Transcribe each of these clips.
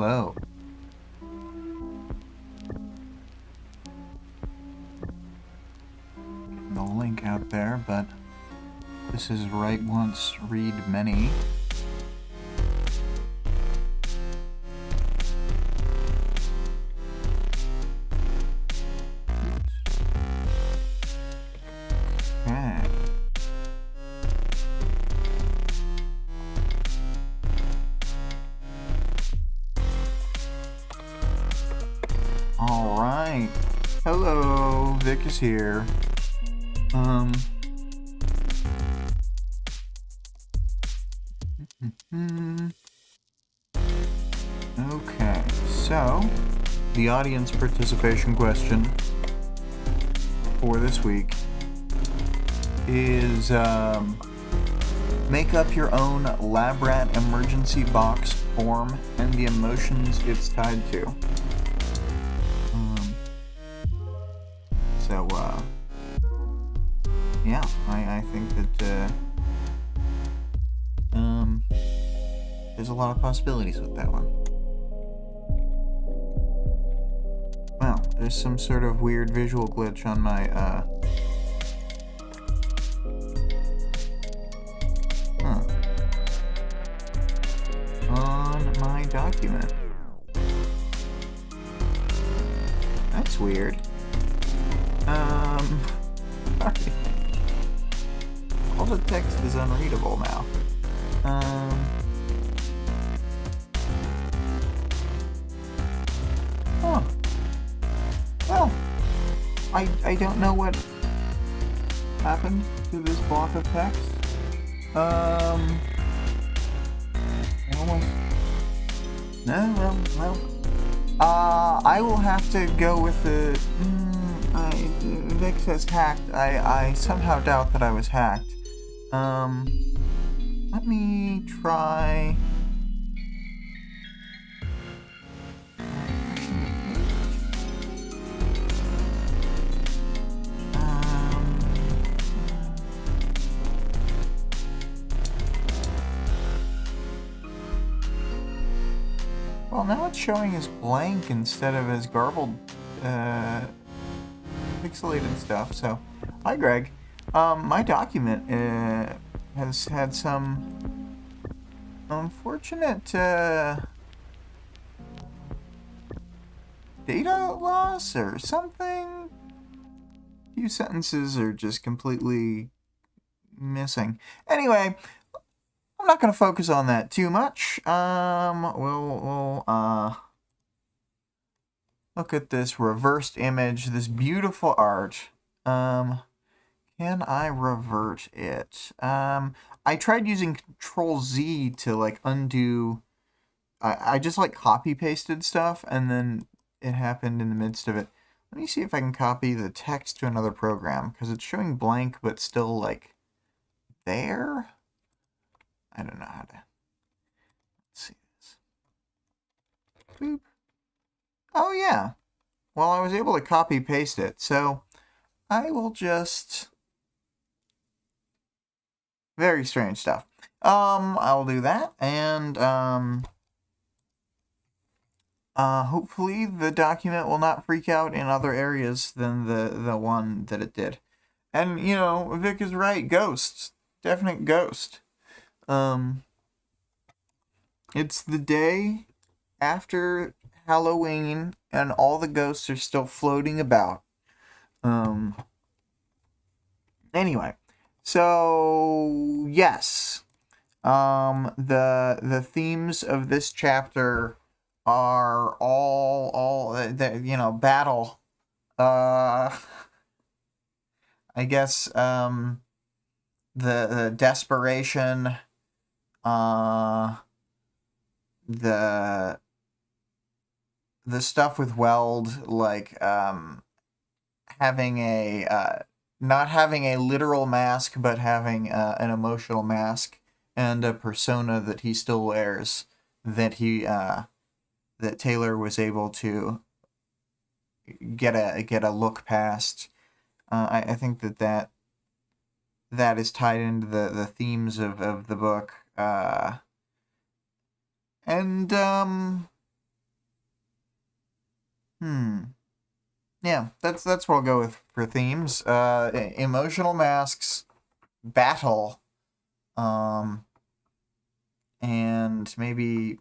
Hello. The link out there, but this is Write Once, Read Many. Okay. All right. Hello, Vic is here. Okay, so the audience participation question for this week is make up your own lab rat emergency box form and the emotions it's tied to. Yeah, I think that there's a lot of possibilities with that one. Wow, there's some sort of weird visual glitch on my on my document. That's weird. Sorry. All the text is unreadable now. Huh. Well, I don't know what happened to this block of text. Almost. No, well. I will have to go with the. Vic says hacked. I somehow doubt that I was hacked. Let me try. Well, now it's showing as blank instead of as garbled, pixelated stuff. So, hi Greg. My document has had some unfortunate data loss or something. A few sentences are just completely missing. Anyway, I'm not going to focus on that too much. We'll look at this reversed image, this beautiful art. Can I revert it? I tried using Control-Z to, like, undo. I just, like, copy-pasted stuff, and then it happened in the midst of it. Let me see if I can copy the text to another program, because it's showing blank, but still, like, there? I don't know how to. Let's see this. Boop. Oh, yeah. Well, I was able to copy-paste it, so I will just. Very strange stuff. I'll do that, and hopefully the document will not freak out in other areas than the one that it did. And, you know, Vic is right, ghosts. Definite ghost. It's the day after Halloween, and all the ghosts are still floating about. Anyway. So, yes, the themes of this chapter are all battle. I guess, the desperation, the stuff with Weld, like, having a, not having a literal mask, but having an emotional mask and a persona that he still wears, that that Taylor was able to get a look past. I think that is tied into the themes of the book. And Yeah, that's what I'll go with for themes. Emotional masks, battle, um, and maybe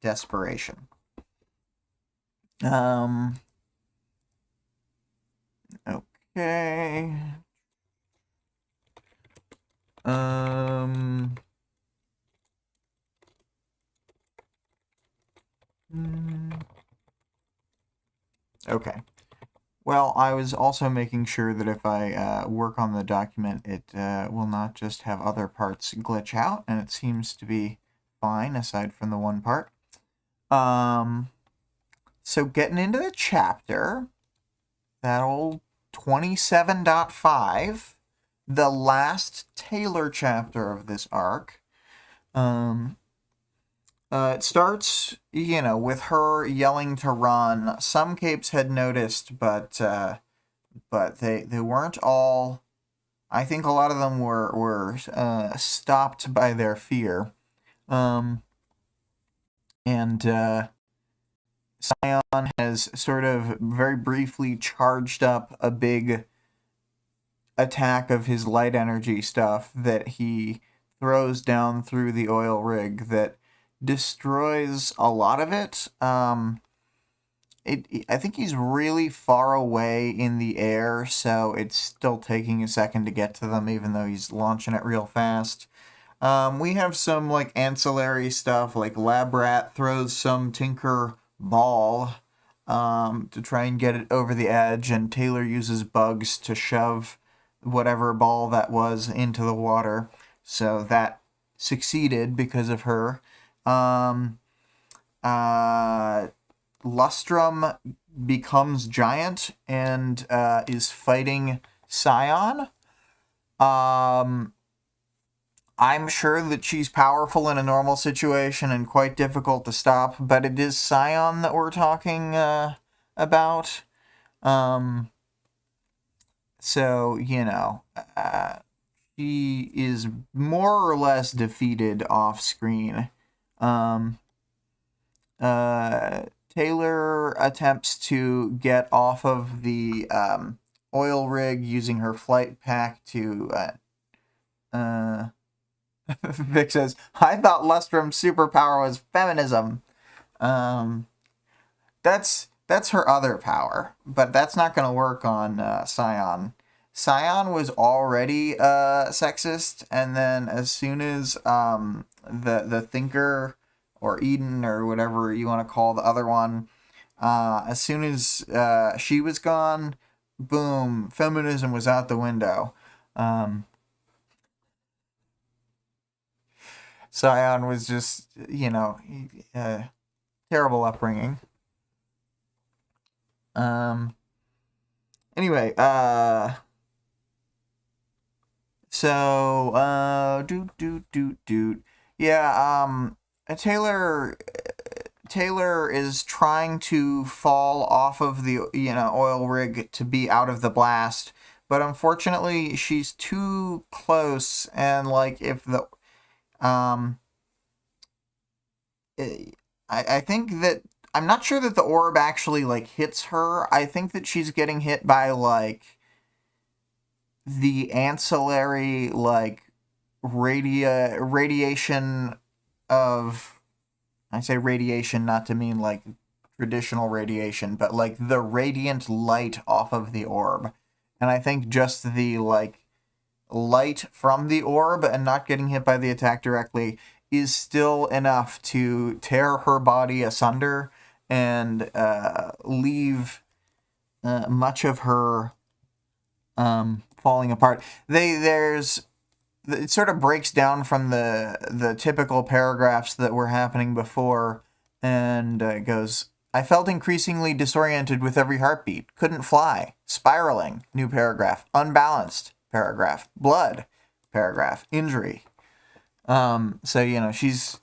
desperation. Okay. Okay. Well, I was also making sure that if I work on the document, it will not just have other parts glitch out, and it seems to be fine aside from the one part. So getting into the chapter, that old 27.5, the last Taylor chapter of this arc. It starts, with her yelling to run. Some capes had noticed, but they weren't all. I think a lot of them were stopped by their fear. And Scion has sort of very briefly charged up a big attack of his light energy stuff that he throws down through the oil rig that destroys a lot of it. I think he's really far away in the air, so it's still taking a second to get to them, even though he's launching it real fast. We have some ancillary stuff, like Lab Rat throws some Tinker ball to try and get it over the edge, and Taylor uses bugs to shove whatever ball that was into the water. So that succeeded because of her. Lustrum becomes giant and is fighting Scion. I'm sure that she's powerful in a normal situation and quite difficult to stop, but it is Scion that we're talking about. So, she is more or less defeated off screen. Taylor attempts to get off of the oil rig using her flight pack to Vic says, I thought Lustrum's superpower was feminism. That's her other power, but that's not going to work on Scion. Scion was already sexist, and then as soon as the Thinker or Eden or whatever you want to call the other one, as soon as she was gone, boom, feminism was out the window. Scion was just, terrible upbringing. Anyway, yeah, Taylor is trying to fall off of the, oil rig to be out of the blast, but unfortunately she's too close, and, if the, I think that, I'm not sure that the orb actually, hits her. I think that she's getting hit by, the ancillary, radiation of, I say radiation not to mean, traditional radiation, but, the radiant light off of the orb. And I think just the, light from the orb and not getting hit by the attack directly is still enough to tear her body asunder and leave much of her falling apart. It sort of breaks down from the typical paragraphs that were happening before, and goes, I felt increasingly disoriented with every heartbeat. Couldn't fly. Spiraling. New paragraph. Unbalanced. Paragraph. Blood. Paragraph. Injury. So, she's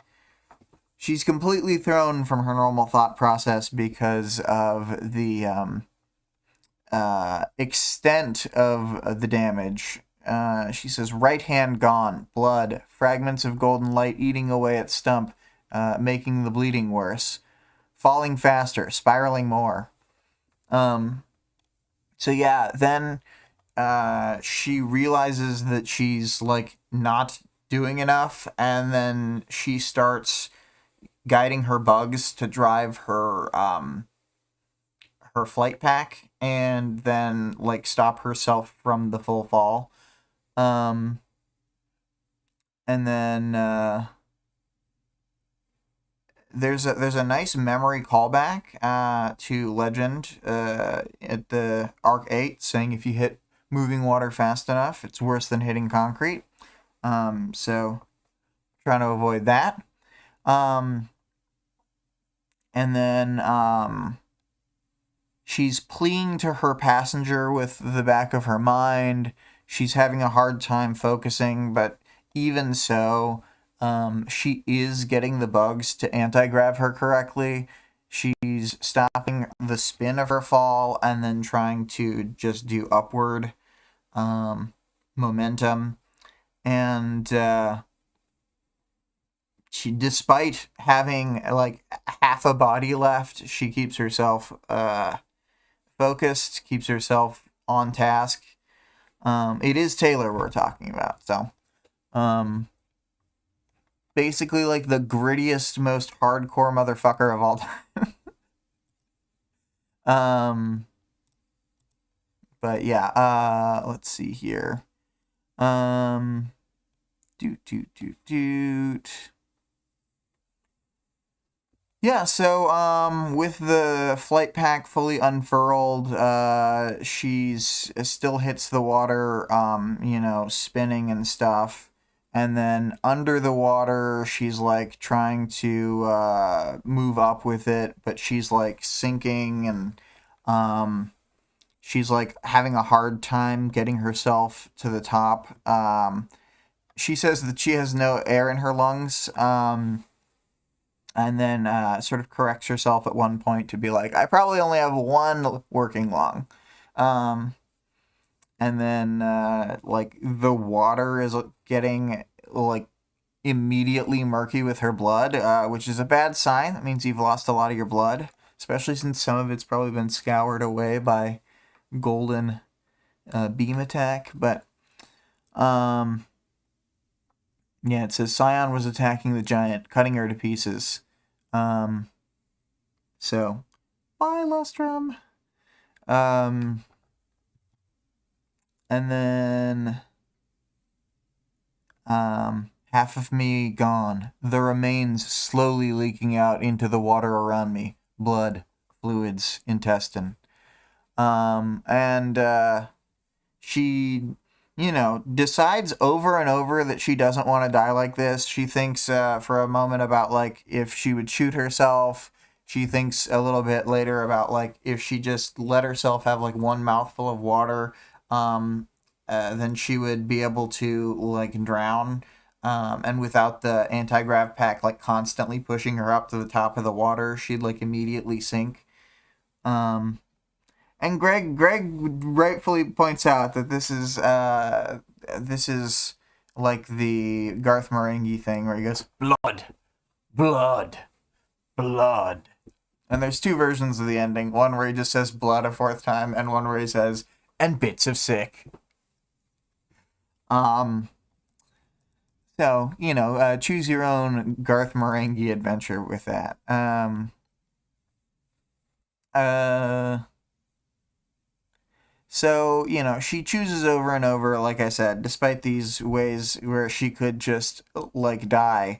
completely thrown from her normal thought process because of the extent of the damage. She says, right hand gone, blood, fragments of golden light eating away at stump, making the bleeding worse. falling faster, spiraling more. So yeah, then she realizes that she's like not doing enough, and then she starts guiding her bugs to drive her her flight pack, and then like stop herself from the full fall. And then there's a nice memory callback to Legend at the Arc 8, saying if you hit moving water fast enough, it's worse than hitting concrete. So trying to avoid that. And then she's pleading to her passenger with the back of her mind. She's having a hard time focusing, but even so, she is getting the bugs to anti-grav her correctly. She's stopping the spin of her fall and then trying to just do upward momentum. And she, despite having like half a body left, she keeps herself focused, keeps herself on task. It is Taylor we're talking about, so basically like the grittiest, most hardcore motherfucker of all time. But yeah, let's see here. Yeah, so with the flight pack fully unfurled, she's still hits the water, you know, spinning and stuff. And then under the water, she's like trying to move up with it, but she's like sinking, and she's like having a hard time getting herself to the top. She says that she has no air in her lungs. And then sort of corrects herself at one point to be like, I probably only have one working lung. And then like the water is getting like immediately murky with her blood, which is a bad sign. That means you've lost a lot of your blood, especially since some of it's probably been scoured away by golden beam attack. But yeah, it says Scion was attacking the giant, cutting her to pieces. So, bye, Lustrum. And then, half of me gone. The remains slowly leaking out into the water around me. Blood, fluids, intestine. And she, you know, decides over and over that she doesn't want to die like this. She thinks for a moment about, like, if she would shoot herself. She thinks a little bit later about, like, if she just let herself have, like, one mouthful of water, then she would be able to, like, drown. And without the anti-grav pack, like, constantly pushing her up to the top of the water, she'd, like, immediately sink. And Greg rightfully points out that this is like the Garth Marenghi thing where he goes, blood, blood, blood. And there's two versions of the ending. One where he just says blood a fourth time, and one where he says, and bits of sick. So, you know, choose your own Garth Marenghi adventure with that. So, you know, she chooses over and over, like I said, despite these ways where she could just, like, die,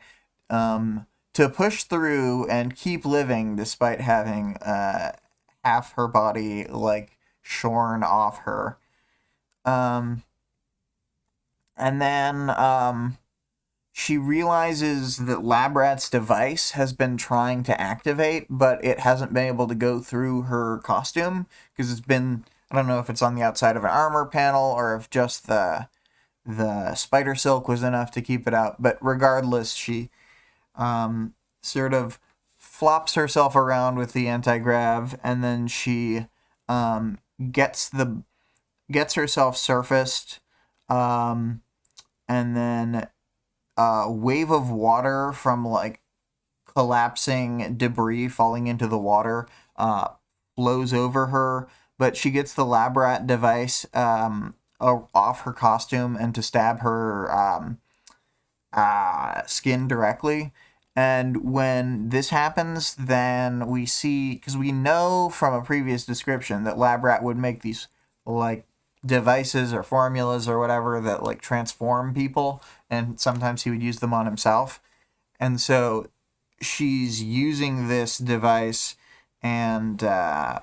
to push through and keep living despite having half her body, like, shorn off her. And then she realizes that Labrat's device has been trying to activate, but it hasn't been able to go through her costume, because it's been... I don't know if it's on the outside of an armor panel or if just the spider silk was enough to keep it out. But regardless, she sort of flops herself around with the anti-grav, and then she gets herself surfaced, and then a wave of water from like collapsing debris falling into the water flows over her, but she gets the lab rat device off her costume and to stab her skin directly. And when this happens, then we see, because we know from a previous description that lab rat would make these like devices or formulas or whatever that like transform people, and sometimes he would use them on himself. And so she's using this device, and and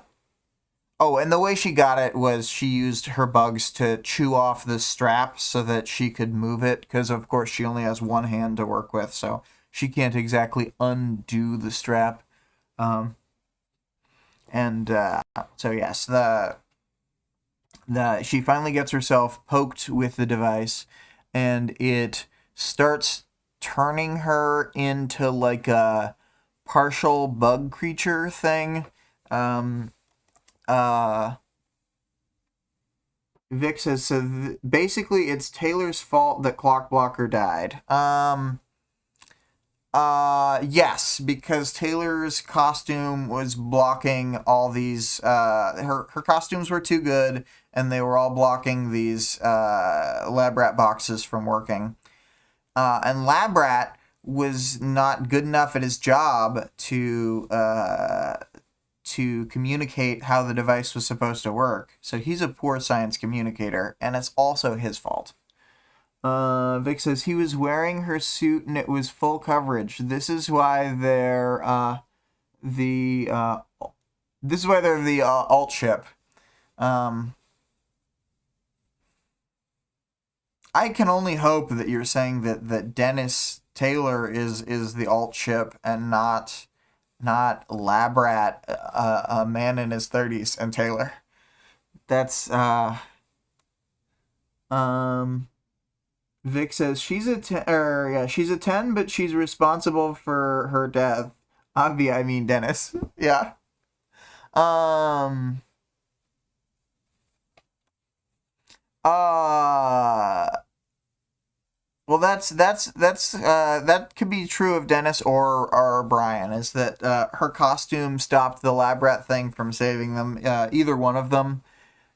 the way she got it was she used her bugs to chew off the strap so that she could move it, because of course she only has one hand to work with, so she can't exactly undo the strap. So yes, she finally gets herself poked with the device, and it starts turning her into like a partial bug creature thing. Vic says, so basically it's Taylor's fault that Clockblocker died. Yes, because Taylor's costume was blocking all these, her costumes were too good, and they were all blocking these, lab rat boxes from working. And lab rat was not good enough at his job to communicate how the device was supposed to work. So he's a poor science communicator, and it's also his fault. Vic says he was wearing her suit and it was full coverage. This is why they're the alt ship. I can only hope that you're saying that Dennis Taylor is the alt ship and not Labrat, a man in his 30s, and Taylor. That's Vic says she's a 10, but she's responsible for her death. Avi, I mean Dennis. Yeah. Well, that could be true of Dennis or Brian. Is that her costume stopped the lab rat thing from saving them? Either one of them.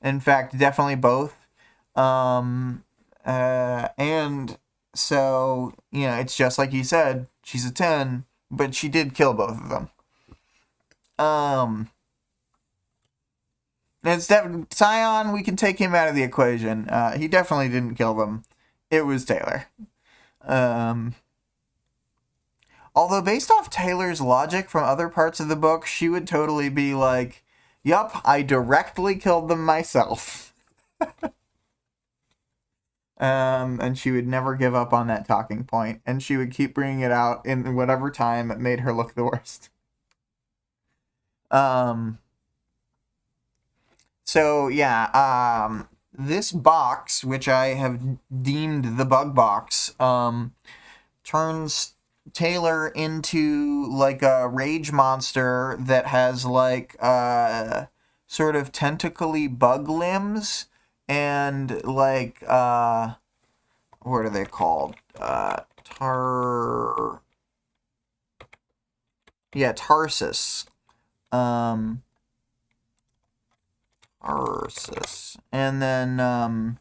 In fact, definitely both. And so, it's just like you said, she's a 10, but she did kill both of them. It's Scion, we can take him out of the equation. He definitely didn't kill them. It was Taylor. Although based off Taylor's logic from other parts of the book, she would totally be like, yup, I directly killed them myself. And she would never give up on that talking point, and she would keep bringing it out in whatever time it made her look the worst. So yeah, this box, which I have deemed the bug box, turns Taylor into like a rage monster that has like sort of tentacly bug limbs and like what are they called? Tarsus. Tarsus. And then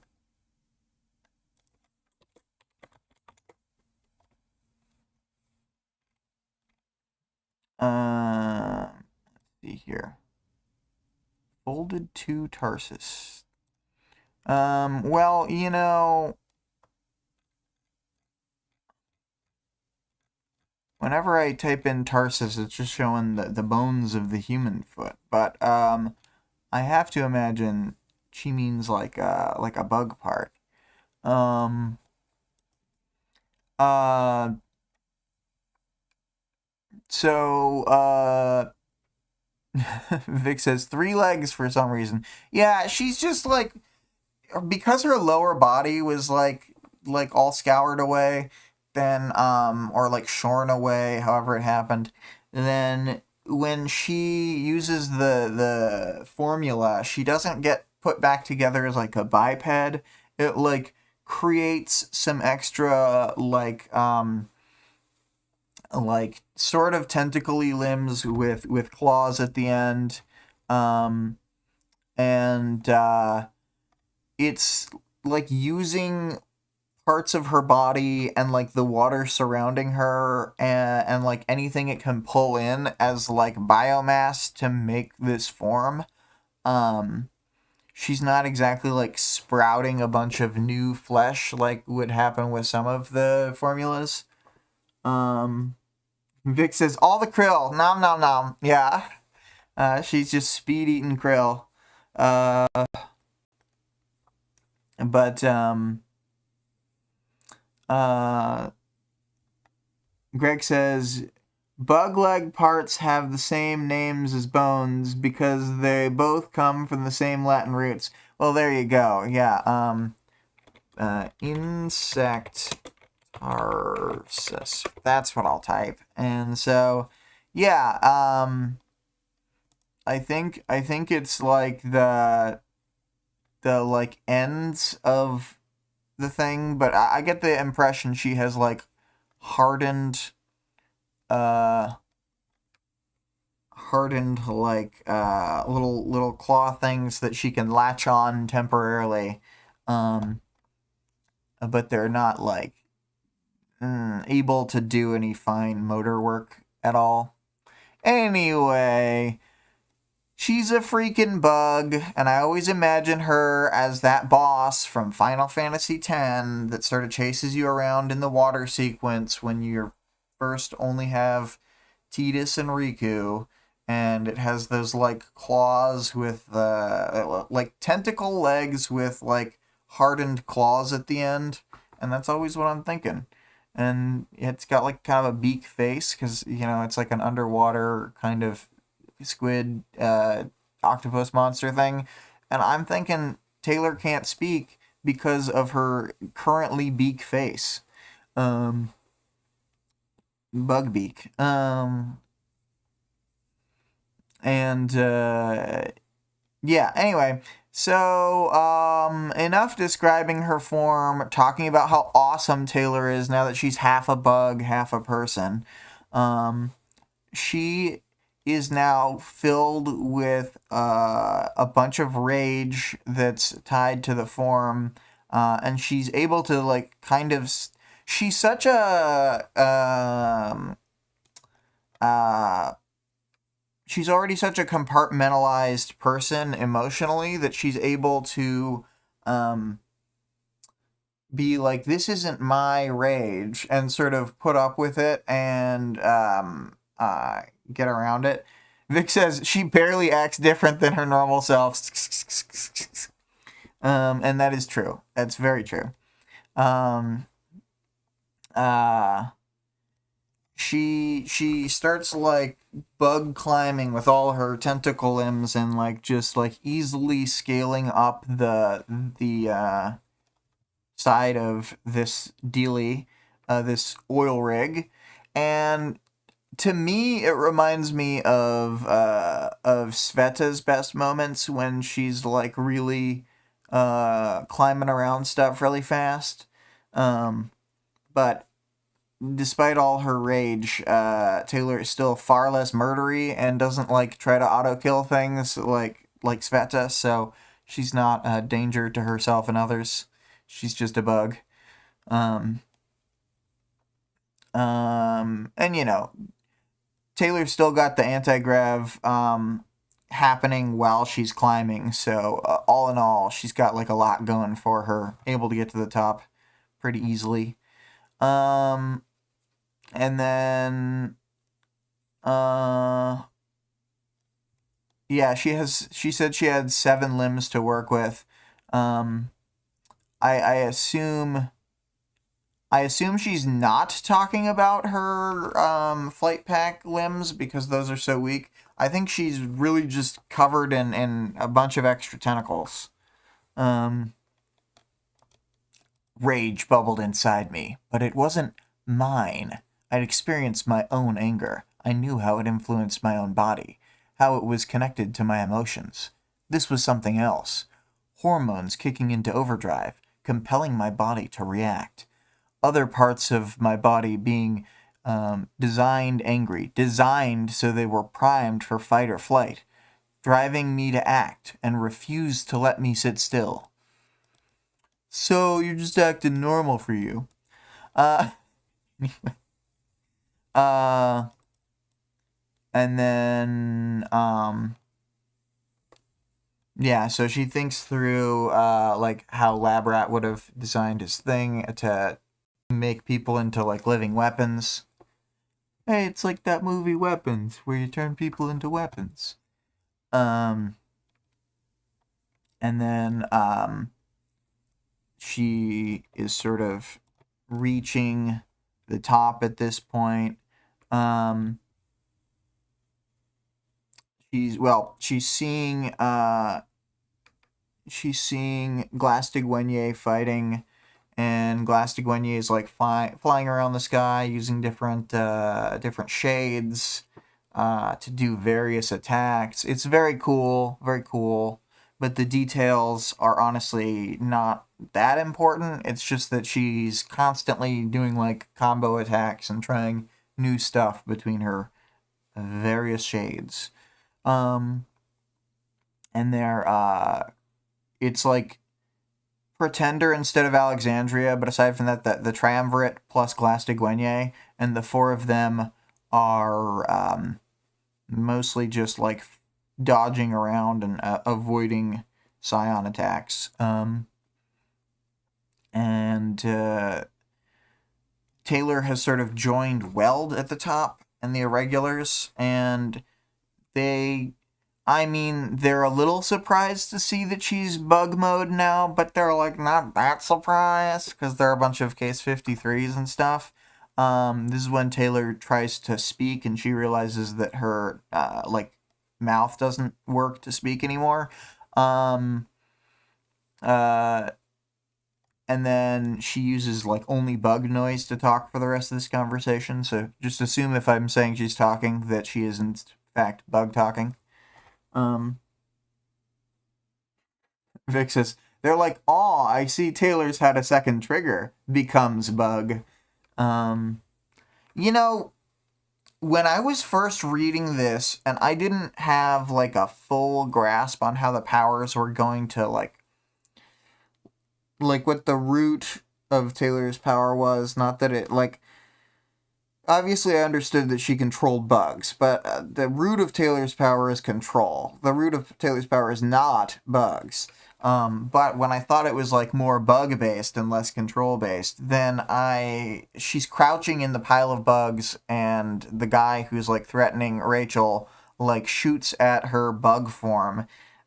let's see here. Folded to Tarsus. Well, whenever I type in Tarsus, it's just showing the bones of the human foot. But I have to imagine she means like a bug part. So Vic says 3 legs for some reason. Yeah, she's just like, because her lower body was like all scoured away, then or like shorn away, however it happened, then when she uses the formula, she doesn't get put back together as like a biped. It like creates some extra like like sort of tentacly limbs with claws at the end, and it's like using parts of her body and like the water surrounding her and like anything it can pull in as like biomass to make this form. She's not exactly like sprouting a bunch of new flesh like would happen with some of the formulas. Vic says all the krill, nom nom nom. Yeah, she's just speed eating krill. But Greg says bug leg parts have the same names as bones because they both come from the same Latin roots. Well, there you go. Yeah. Insect tarsus. That's what I'll type. And so, yeah. I think it's like the like ends of the thing, but I get the impression she has like hardened like little claw things that she can latch on temporarily, but they're not like able to do any fine motor work at all. Anyway, she's a freaking bug, and I always imagine her as that boss from Final Fantasy X that sort of chases you around in the water sequence when you first only have Tidus and Riku, and it has those like claws with like tentacle legs with like hardened claws at the end, and that's always what I'm thinking. And it's got like kind of a beak face because it's like an underwater kind of squid octopus monster thing, and I'm thinking Taylor can't speak because of her currently beak face, bug beak, and yeah, anyway, so enough describing her form, talking about how awesome Taylor is now that she's half a bug, half a person. She is now filled with a bunch of rage that's tied to the form, and she's able to like kind of. She's such a she's already such a compartmentalized person emotionally that she's able to be like, this isn't my rage, and sort of put up with it and get around it. Vic says she barely acts different than her normal self. And that is true. That's very true. She starts like bug climbing with all her tentacle limbs and like just like easily scaling up the side of this dealie, this oil rig, and to me, it reminds me of Sveta's best moments when she's like really climbing around stuff really fast. But despite all her rage, Taylor is still far less murdery and doesn't like try to auto kill things like Sveta. So she's not a danger to herself and others. She's just a bug. And Taylor's still got the anti-grav happening while she's climbing, so all in all, she's got like a lot going for her, able to get to the top pretty easily. And then yeah, she said she had 7 limbs to work with. I assume she's not talking about her flight pack limbs because those are so weak. I think she's really just covered in a bunch of extra tentacles. Rage bubbled inside me, but it wasn't mine. I'd experienced my own anger. I knew how it influenced my own body, how it was connected to my emotions. This was something else. Hormones kicking into overdrive, compelling my body to react. Other parts of my body being Designed angry. Designed so they were primed for fight or flight. Driving me to act and refuse to let me sit still. So you're just acting normal for you. Anyway. And then, yeah, so she thinks through, like, how Labrat would have designed his thing to make people into, like, living weapons. Hey, it's like that movie Weapons, where you turn people into weapons. And then, she is sort of reaching the top at this point. She's seeing Glass-Steagwenier fighting, and Glass-Steagwenier is like flying around the sky using different shades to do various attacks. It's very cool, but the details are honestly not that important. It's just that she's constantly doing like combo attacks and trying new stuff between her various shades. And it's like Pretender instead of Alexandria, but aside from that, the Triumvirate plus Glass-Steagwenier, and the four of them are mostly just like dodging around and avoiding Scion attacks. And Taylor has sort of joined Weld at the top and the Irregulars, and they're a little surprised to see that she's bug mode now, but they're like not that surprised because they're a bunch of case 53s and stuff. This is when Taylor tries to speak and she realizes that her mouth doesn't work to speak anymore. And then she uses like only bug noise to talk for the rest of this conversation. So just assume if I'm saying she's talking that she is in fact bug talking. Vic says, they're like, aw, I see Taylor's had a second trigger. Becomes bug. When I was first reading this, and I didn't have like a full grasp on how the powers were going to like what the root of Taylor's power was, not that it like, obviously I understood that she controlled bugs, but the root of Taylor's power is control. The root of Taylor's power is not bugs. But when I thought it was like more bug-based and less control-based, then she's crouching in the pile of bugs, and the guy who's like threatening Rachel like shoots at her bug form,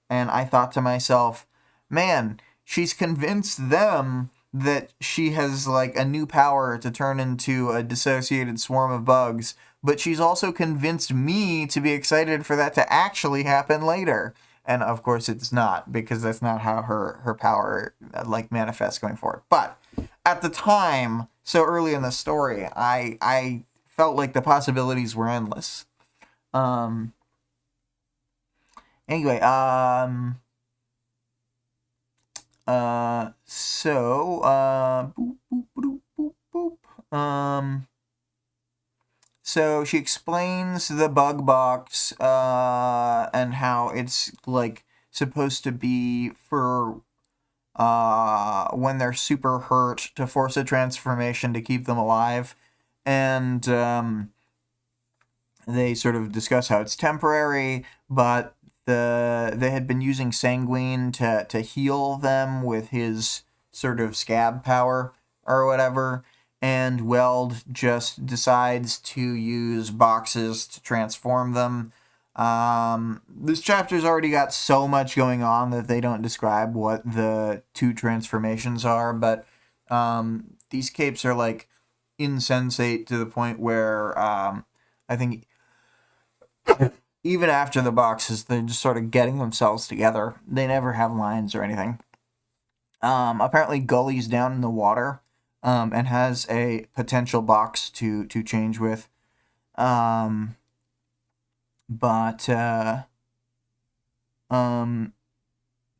and I thought to myself, man, she's convinced them that she has like a new power to turn into a dissociated swarm of bugs, but she's also convinced me to be excited for that to actually happen later. And of course it's not, because that's not how her power like manifests going forward. But at the time, so early in the story, I felt like the possibilities were endless. Anyway, so she explains the bug box, and how it's like supposed to be for when they're super hurt to force a transformation to keep them alive, and they sort of discuss how it's temporary, but they had been using Sanguine to heal them with his sort of scab power or whatever, and Weld just decides to use boxes to transform them. This chapter's already got so much going on that they don't describe what the two transformations are, but these capes are like insensate to the point where I think even after the boxes, they're just sort of getting themselves together. They never have lines or anything. Apparently Gully's down in the water, and has a potential box to change with. But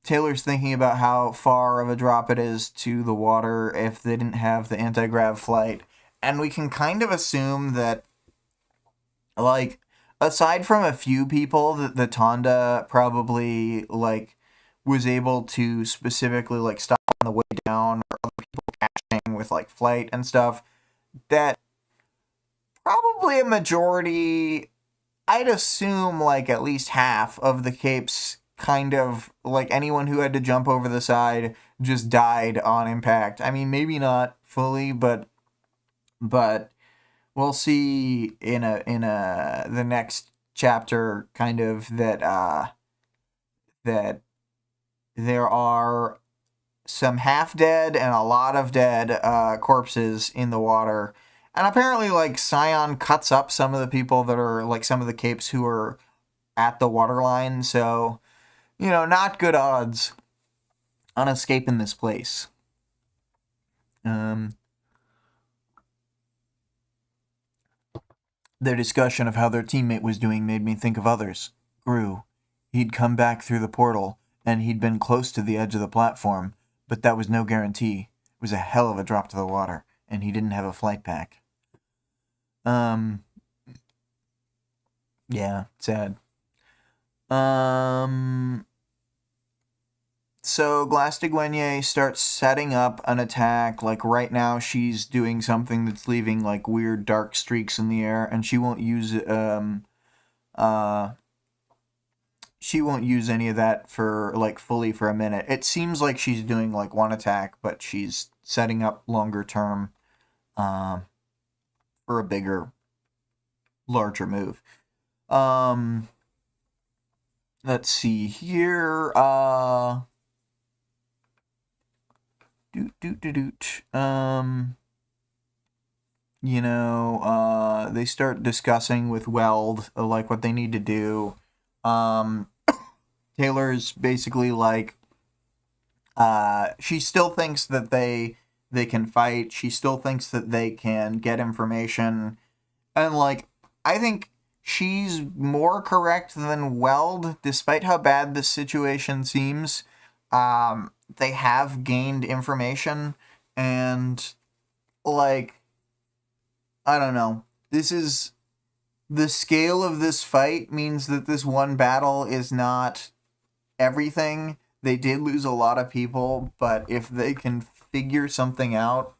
Taylor's thinking about how far of a drop it is to the water if they didn't have the anti-grav flight, and we can kind of assume that, like, aside from a few people that the Tonda probably, like, was able to specifically, like, stop on the way down, or other people catching with, like, flight and stuff, that probably a majority, I'd assume, like, at least half of the capes, kind of, like, anyone who had to jump over the side just died on impact. I mean, maybe not fully, but we'll see in the next chapter, kind of, that there are some half dead and a lot of dead corpses in the water. And apparently, like, Scion cuts up some of the people that are, like, some of the capes who are at the waterline, so, you know, not good odds on escaping this place. Their discussion of how their teammate was doing made me think of others. Grew. He'd come back through the portal, and he'd been close to the edge of the platform, but that was no guarantee. It was a hell of a drop to the water, and he didn't have a flight pack. Yeah, sad. So Glastigüeñe starts setting up an attack. Like, right now she's doing something that's leaving, like, weird dark streaks in the air, and she won't use any of that for, like, fully for a minute. It seems like she's doing, like, one attack, but she's setting up longer term for a bigger, larger move. Let's see here. You know, they start discussing with Weld, like, what they need to do. Taylor's basically like, she still thinks that they can fight. She still thinks that they can get information. And, like, I think she's more correct than Weld, despite how bad this situation seems. They have gained information, and, like, I don't know. The scale of this fight means that this one battle is not everything. They did lose a lot of people, but if they can figure something out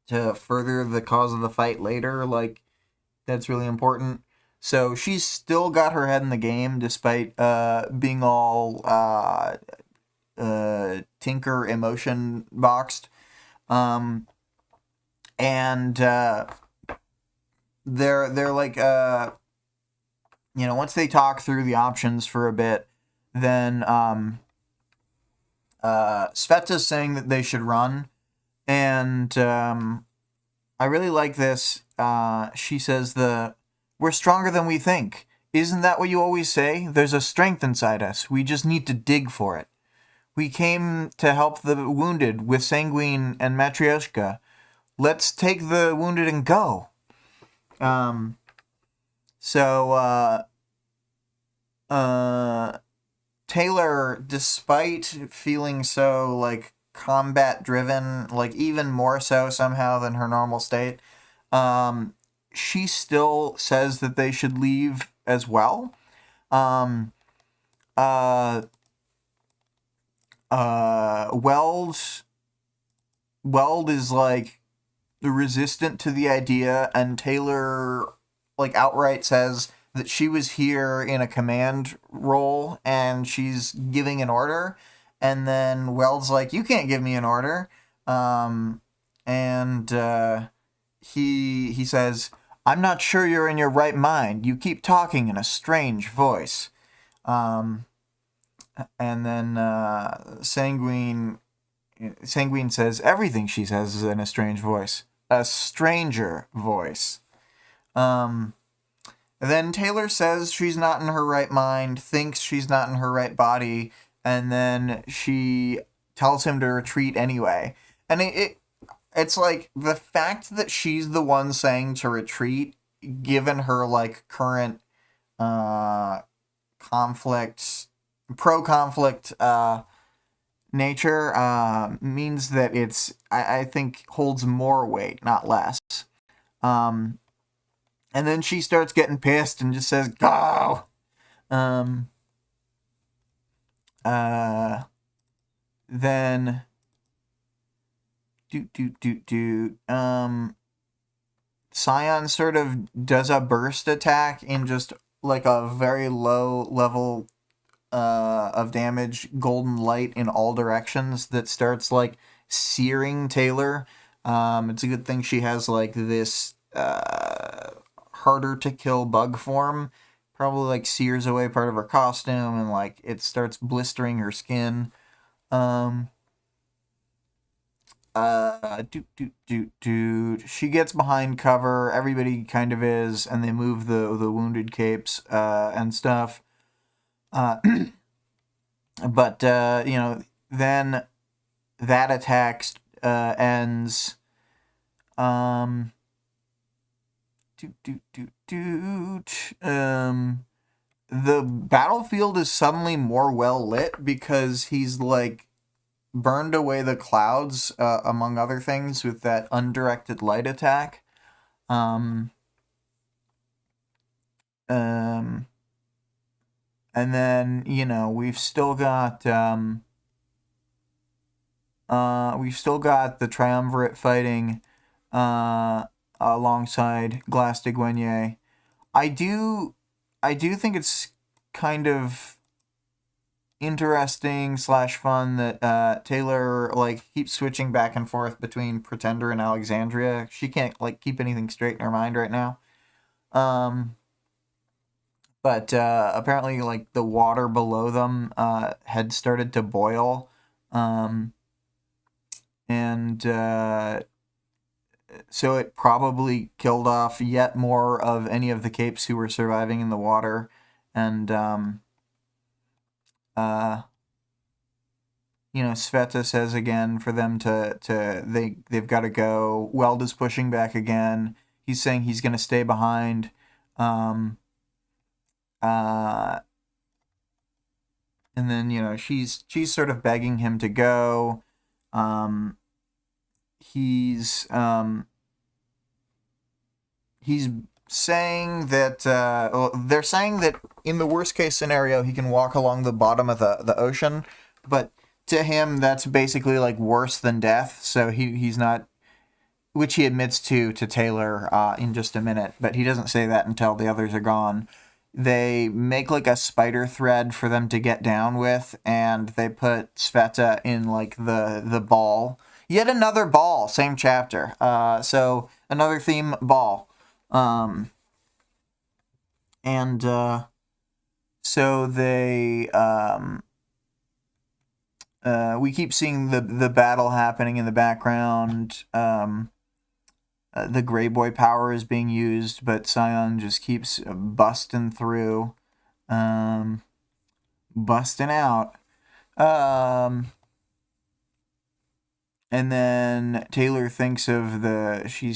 to further the cause of the fight later, like, that's really important. So she's still got her head in the game, despite being all tinker emotion boxed. And they're like, you know, once they talk through the options for a bit, then Sveta's saying that they should run, and I really like this. She says, we're stronger than we think. Isn't that what you always say? There's a strength inside us. We just need to dig for it. We came to help the wounded with Sanguine and Matryoshka. Let's take the wounded and go. Taylor, despite feeling so, like, combat driven, like, even more so somehow than her normal state, she still says that they should leave as well. Weld is, like, resistant to the idea, and Taylor, like, outright says that she was here in a command role and she's giving an order, and then Weld's like, you can't give me an order. He says, I'm not sure you're in your right mind. You keep talking in a strange voice. And then Sanguine says everything she says is in a strange voice. A stranger voice. Then Taylor says she's not in her right mind, thinks she's not in her right body, and then she tells him to retreat anyway. And it's like, the fact that she's the one saying to retreat, given her, like, current pro-conflict nature means that it's, I think, holds more weight, not less. And then she starts getting pissed and just says, "Go!" Um, then, Scion sort of does a burst attack in just like a very low level of damage, golden light in all directions that starts like searing Taylor. It's a good thing she has like this harder to kill bug form. Probably like sears away part of her costume and like it starts blistering her skin. She gets behind cover. Everybody kind of is, and they move the wounded capes and stuff. But then that attack ends. The battlefield is suddenly more well lit because he's like burned away the clouds, among other things, with that undirected light attack. And then we've still got the triumvirate fighting alongside Glass de Guenier. I do think it's kind of interesting / fun that Taylor like keeps switching back and forth between Pretender and Alexandria. She can't like keep anything straight in her mind right now. But apparently like the water below them had started to boil. And so it probably killed off yet more of any of the capes who were surviving in the water. And Sveta says again for them they've got to go. Weld is pushing back again. He's saying he's going to stay behind. And then she's sort of begging him to go. He's saying that they're saying that in the worst case scenario he can walk along the bottom of the ocean, but to him that's basically like worse than death. So he's not, which he admits to Taylor in just a minute, but he doesn't say that until the others are gone. They make like a spider thread for them to get down with, and they put Sveta in like the ball. Yet another ball, same chapter. So another theme, ball. So they we keep seeing the battle happening in the background. The Grey Boy power is being used, but Scion just keeps busting through, busting out. And then Taylor thinks of she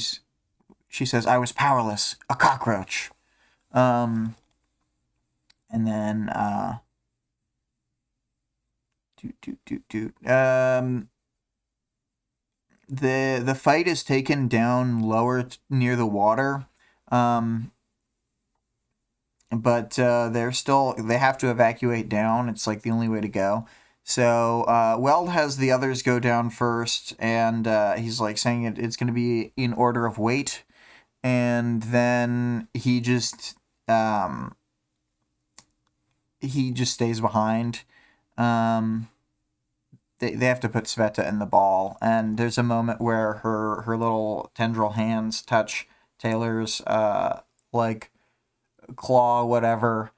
says, "I was powerless, a cockroach." And then the fight is taken down lower near the water, but they have to evacuate down. It's like the only way to go. So Weld has the others go down first, and he's like saying it's going to be in order of weight, and then he just stays behind. They have to put Sveta in the ball, and there's a moment where her little tendril hands touch Taylor's like claw, whatever,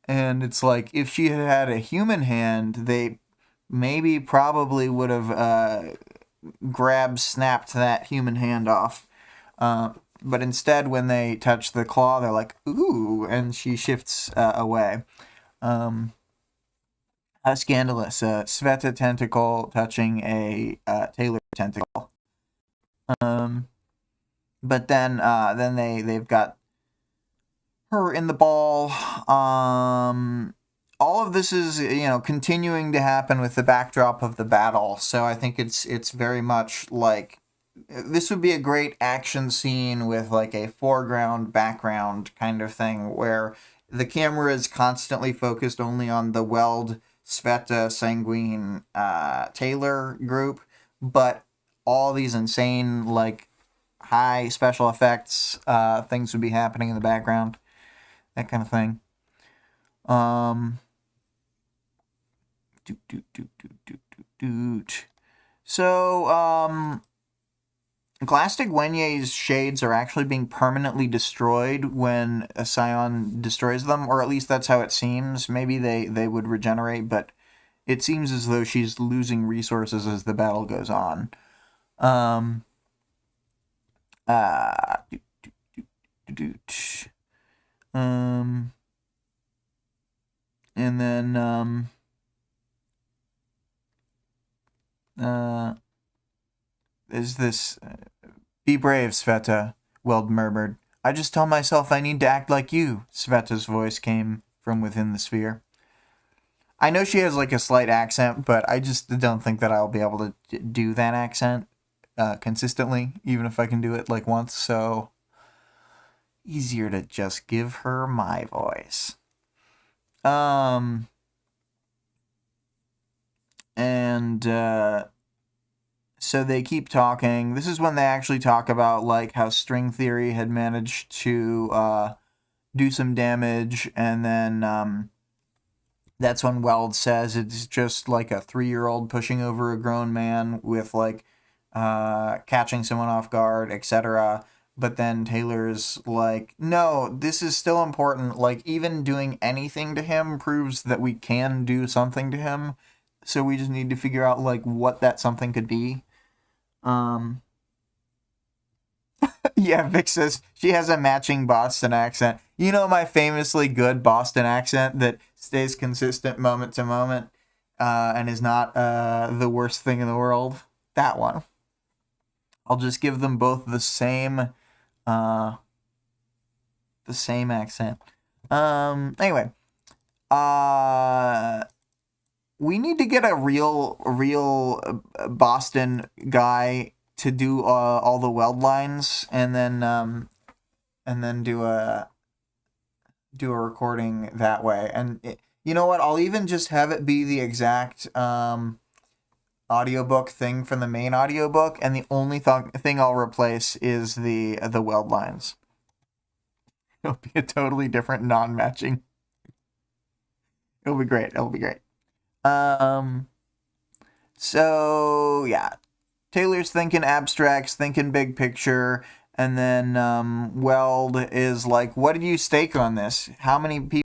and it's like if she had a human hand, they probably would have snapped that human hand off. But instead, when they touch the claw, they're like, "Ooh," and she shifts away. Scandalous. Sveta tentacle touching a Taylor tentacle. But then they've got her in the ball. all of this is, you know, continuing to happen with the backdrop of the battle. So I think it's very much like this would be a great action scene with like a foreground background kind of thing where the camera is constantly focused only on the Weld, Sveta, Sanguine, Taylor group, but all these insane like high special effects things would be happening in the background, that kind of thing. So, Glastic Wenye's shades are actually being permanently destroyed when a Scion destroys them, or at least that's how it seems. Maybe they would regenerate, but it seems as though she's losing resources as the battle goes on. And then, is this... Be brave, Sveta, Weld murmured. I just tell myself I need to act like you, Sveta's voice came from within the sphere. I know she has like a slight accent, but I just don't think that I'll be able to do that accent consistently, even if I can do it like once, so easier to just give her my voice. So they keep talking. This is when they actually talk about like how string theory had managed to do some damage, and then that's when Weld says it's just like a 3-year-old pushing over a grown man with like catching someone off guard, etc. But then Taylor's like, no, this is still important. Like, even doing anything to him proves that we can do something to him. So we just need to figure out, like, what that something could be. Yeah, Vic says she has a matching Boston accent. You know my famously good Boston accent that stays consistent moment to moment and is not the worst thing in the world? That one. I'll just give them both the same accent. Anyway, we need to get a real Boston guy to do all the Weld lines, and then do a recording that way. And you know what? I'll even just have it be the exact audiobook thing from the main audiobook, and the only thing I'll replace is the Weld lines. It'll be a totally different non-matching. It'll be great. So yeah, Taylor's thinking abstracts, thinking big picture, and then Weld is like, what did you stake on this? How many people